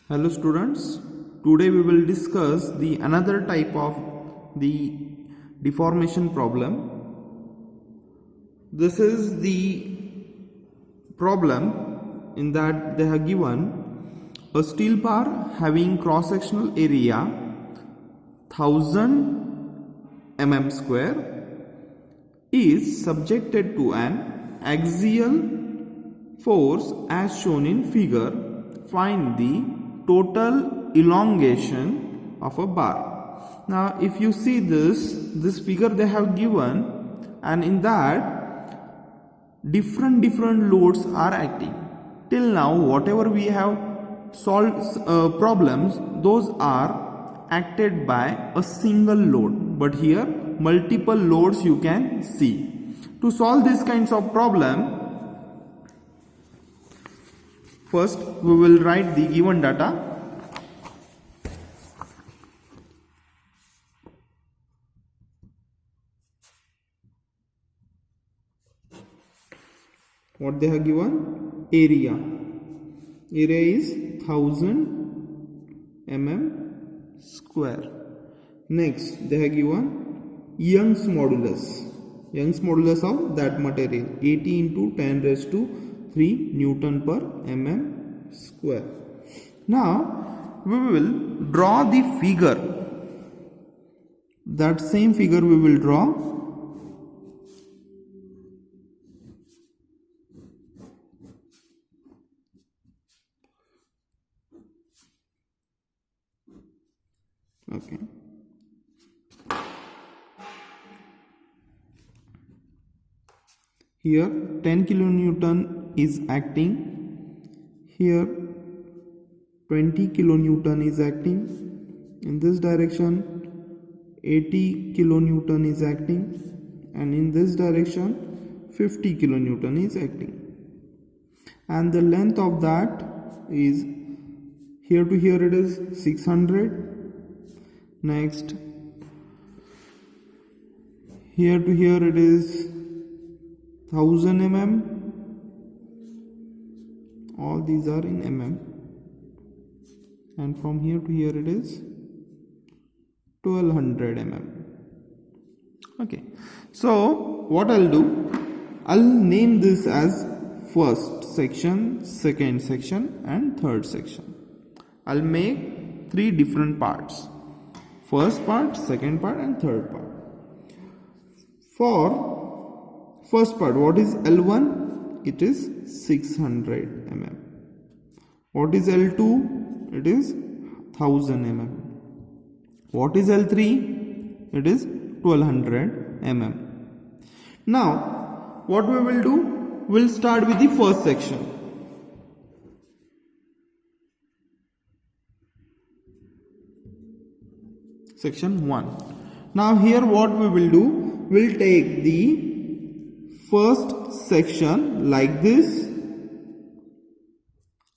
Hello students, today we will discuss the another type of the deformation problem. This is the problem in that they have given a steel bar having cross-sectional area 1000 mm square is subjected to an axial force as shown in figure. Find the total elongation of a bar. Now if you see this figure they have given, and in that different loads are acting. Till now whatever we have solved problems, those are acted by a single load, but here multiple loads you can see. To solve these kinds of problem, first we will write the given data. What they have given? Area. Area is 1000 mm square. Next they have given Young's modulus. Young's modulus of that material 80 into 10 raised to 3 Newton per mm square. Now we will draw the figure. That same figure we will draw. Okay. Here 10 kilonewton is acting. Here 20 kilonewton is acting. In this direction 80 kilonewton is acting, and in this direction 50 kilonewton is acting. And the length of that is here to here it is 600. Next here to here it is 1000 mm. All these are in mm, and from here to here it is 1200 mm. Okay, so what I'll do, I'll name this as first section, second section and third section. I'll make three different parts: first part, second part and third part. For first part, what is L1? It is 600 mm. What is L2? It is 1000 mm. What is L3? It is 1200 mm. Now what we will do, we'll start with the first section. Section 1. Now here what we will do, we'll take the first section like this,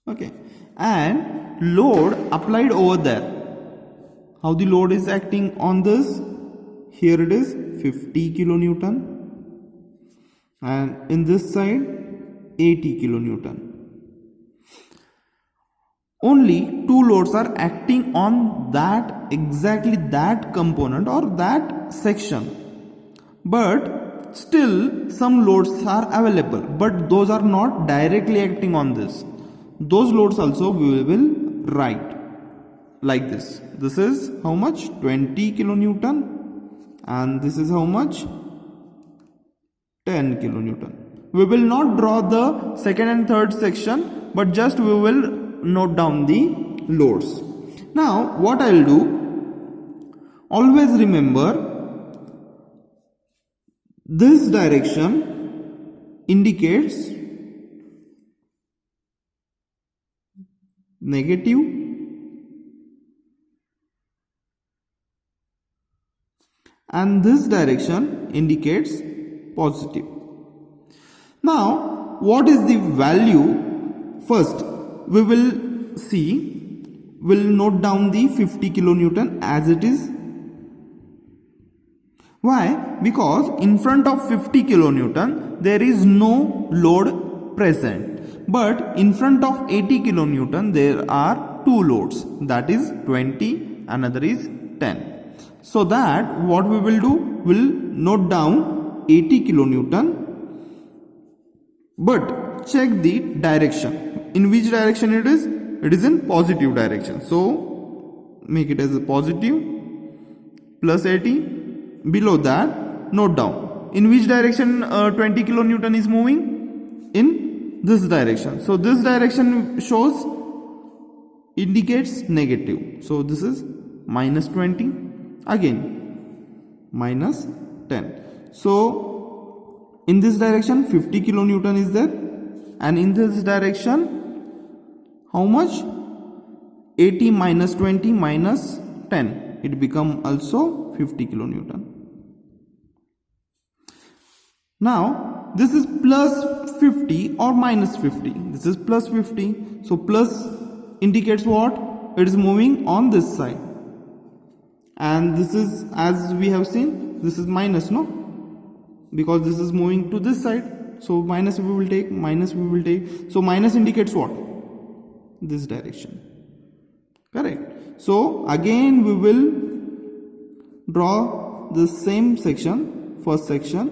okay, and load applied over there. How the load is acting on this? Here it is 50 kilonewton, and in this side 80 kilonewton. Only two loads are acting on that, exactly that component or that section, but still some loads are available, but those are not directly acting on this. Those loads also we will write like this. This is how much? 20 kilonewton, and this is how much? 10 kilonewton. We will not draw the second and third section, but just we will note down the loads. Now what I'll do, always remember this direction indicates negative, and this direction indicates positive. Now what is the value? First we will see, we'll note down the 50 kilonewton as it is. Why? Because in front of 50 kilonewton there is no load present. but in front of 80 kilonewton there are two loads, that is 20, another is 10. So that what we will do, will note down 80 kilonewton, but check the direction. In which direction it is? It is in positive direction. So make it as a positive, plus 80. Below that, note down in which direction 20 kilonewton is moving. In this direction. So this direction shows, indicates negative. So this is minus 20, again minus 10. So in this direction 50 kilonewton is there, and in this direction how much? 80 minus 20 minus 10, it become also 50 kilonewton. Now this is plus 50 or minus 50. This is plus 50. So plus indicates what? It is moving on this side. And this is, as we have seen, this is minus, no? Because this is moving to this side. So minus we will take, minus we will take. So minus indicates what? This direction. Correct. So again we will draw the same section, first section.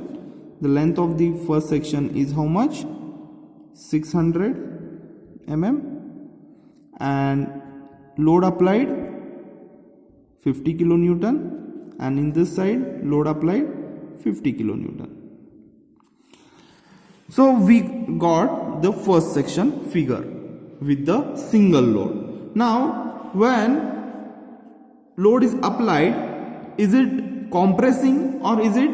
The length of the first section is how much? 600 mm, and load applied 50 kilonewton, and in this side load applied 50 kilonewton. So we got the first section figure with the single load. Now when load is applied, is it compressing or is it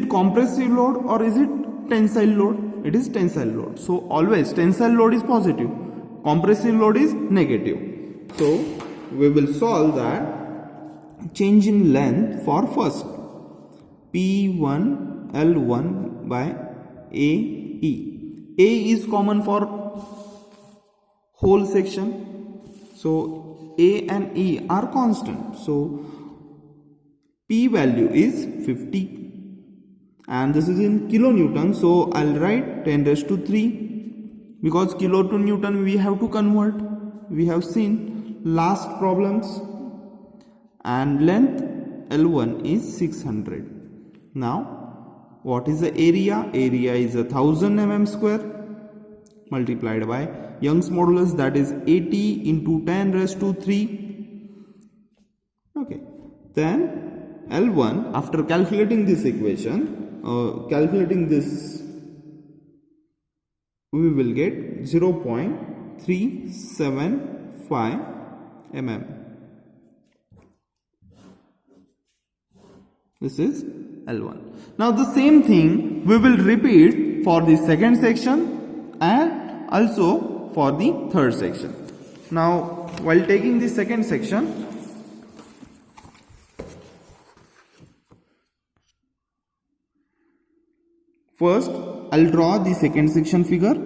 compressive load or is it tensile load? It is tensile load. So always tensile load is positive, compressive load is negative. So we will solve that. Change in length for first, P1 L1 by AE. A is common for whole section, so A and E are constant. So P value is 50, and this is in kilonewton, so I'll write 10 raised to 3, because kilo to newton we have to convert, we have seen last problems. And length L1 is 600. Now what is the area? Area is 1000 mm square multiplied by Young's modulus, that is 80 into 10 raised to 3. Okay, then L1, after calculating this equation, we will get 0.375 mm. This is L1. Now the same thing we will repeat for the second section and also for the third section. Now while taking the second section, first I'll draw the second section figure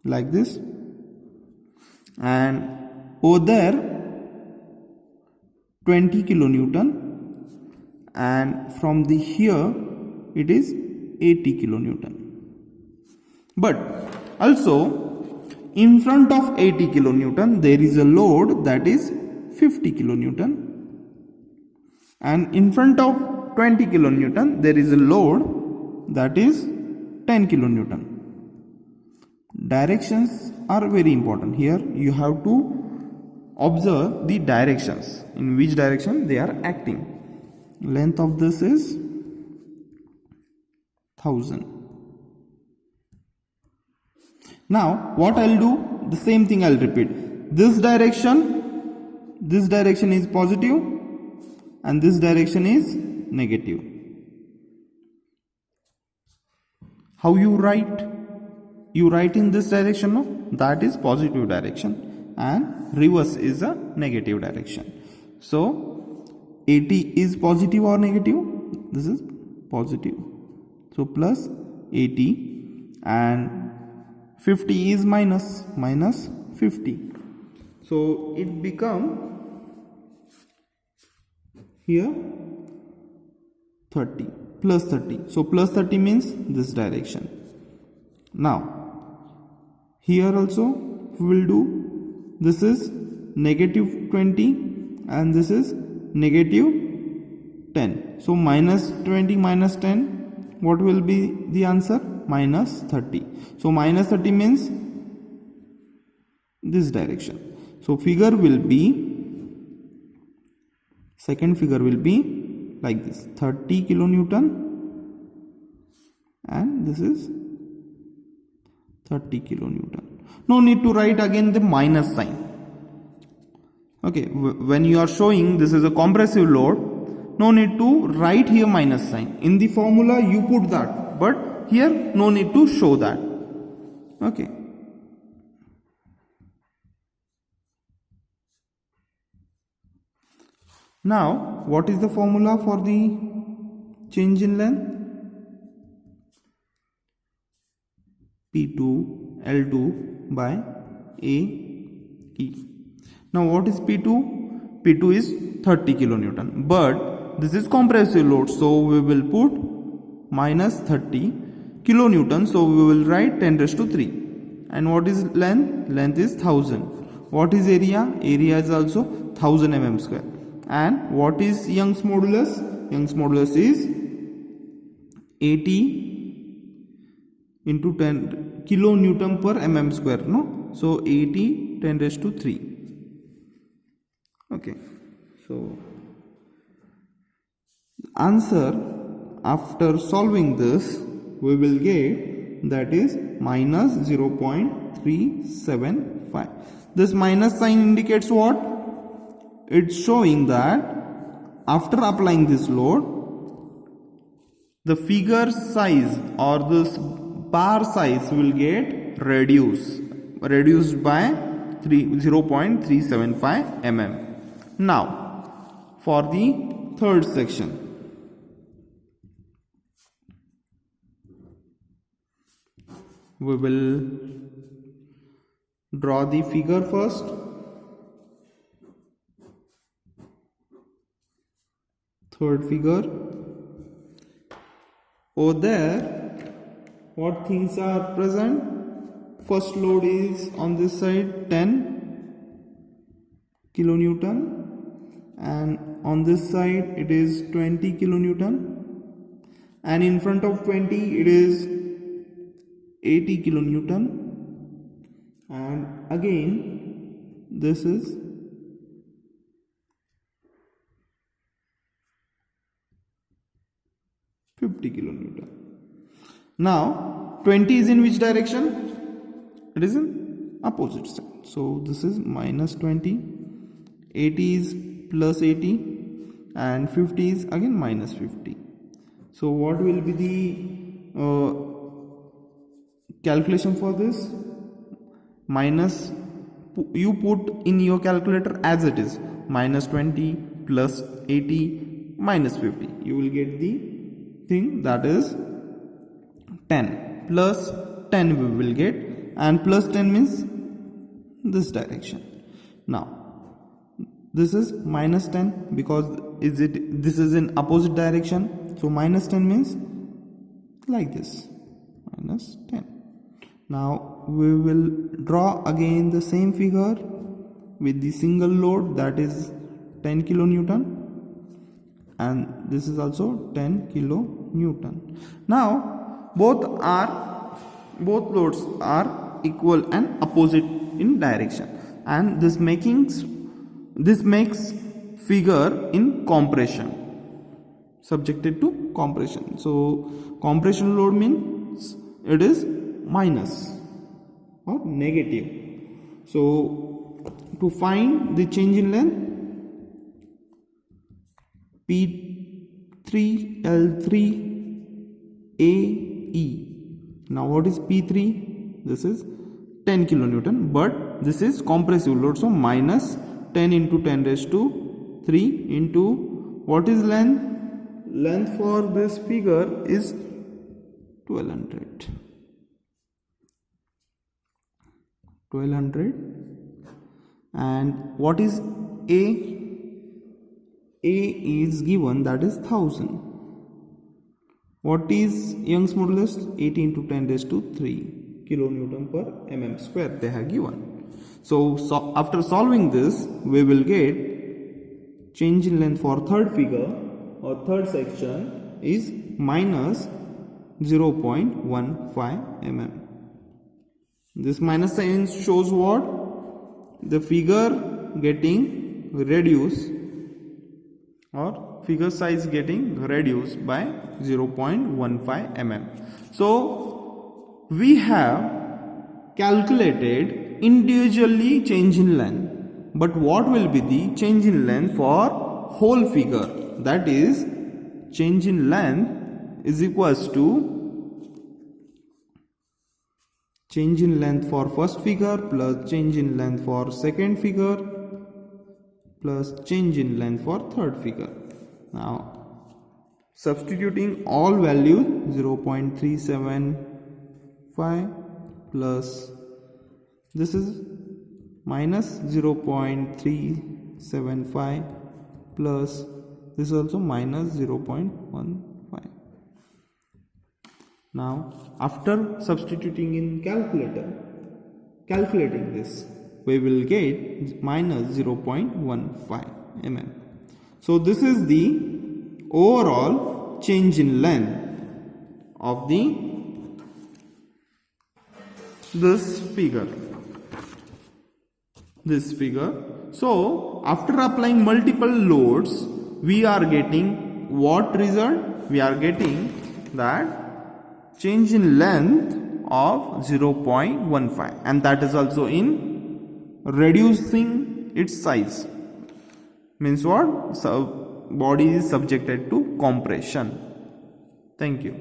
like this, and over there 20 kilonewton, and from the here it is 80 kilonewton. But also in front of 80 kilonewton there is a load, that is 50 kilonewton, and in front of 20 kilonewton there is a load, that is 10 kilonewton. Directions are very important. Here you have to observe the directions, in which direction they are acting. Length of this is 1000. Now what I'll do, the same thing I'll repeat. This direction is positive and this direction is negative. How you write? You write in this direction, no? That is positive direction, and reverse is a negative direction. So 80 is positive or negative? This is positive. So plus 80, and 50 is minus 50. So it become here 30. plus 30. So plus 30 means this direction. Now here also we will do, this is negative 20 and this is negative 10. So minus 20 minus 10, what will be the answer? Minus 30. So minus 30 means this direction. So figure will be, second figure will be like this, 30 kilonewton, and this is 30 kilonewton. No need to write again the minus sign. Okay, when you are showing this is a compressive load, no need to write here minus sign. In the formula you put that, but here no need to show that. Okay. Now, what is the formula for the change in length? P2 L2 by AE. Now, what is P2? P2 is 30 kilonewton, but this is compressive load, so we will put minus 30 kilonewton, so we will write 10 raised to 3. And what is length? Length is 1000. What is area? Area is also 1000 mm square. And what is Young's modulus? Young's modulus is 80 into 10 kilonewton per mm square, no? So 80 10 raised to 3. Okay, so answer after solving this we will get, that is minus 0.375. This minus sign indicates what? It's showing that after applying this load, the figure size or this bar size will get reduced by 0.375 mm. Now for the third section, we will draw the figure first. Third figure. Over there, what things are present? First load is on this side 10 kilonewton, and on this side it is 20 kilonewton, and in front of 20 it is 80 kilonewton, and again this is 50 kilonewton. Now 20 is in which direction? It is in opposite side. So this is minus 20, 80 is plus 80, and 50 is again minus 50. So what will be the calculation for this? Minus, you put in your calculator as it is, minus 20 plus 80 minus 50. You will get the thing, that is 10 plus 10 we will get, and plus 10 means this direction. Now this is minus 10 because this is in opposite direction, so minus 10 means like this, minus 10. Now we will draw again the same figure with the single load, that is 10 kilonewton, and this is also 10 kilonewton. Now both loads are equal and opposite in direction, and this makes figure in compression, subjected to compression. So compression load means it is minus or negative. So to find the change in length, P3L3AE. Now what is P3? This is 10 kilonewton, but this is compressive load, so minus 10 into 10 raised to 3 into what is length? Length for this figure is 1200. And what is A? A is given, that is 1000. What is Young's modulus? 18 into 10 raised to 3 kilonewton per mm square they have given. So after solving this, we will get change in length for third figure or third section is minus 0.15 mm. This minus sign shows what? The figure getting reduced or figure size getting reduced by 0.15 mm. So we have calculated individually change in length, but what will be the change in length for whole figure? That is, change in length is equals to change in length for first figure plus change in length for second figure plus change in length for third figure. Now substituting all values, 0.375 plus this is minus 0.375 plus this is also minus 0.15. Now after substituting in calculator, calculating this, we will get minus 0.15 mm. So this is the overall change in length of this figure. So after applying multiple loads, we are getting what result? We are getting that change in length of 0.15, and that is also in reducing its size. Means what? So body is subjected to compression. Thank you.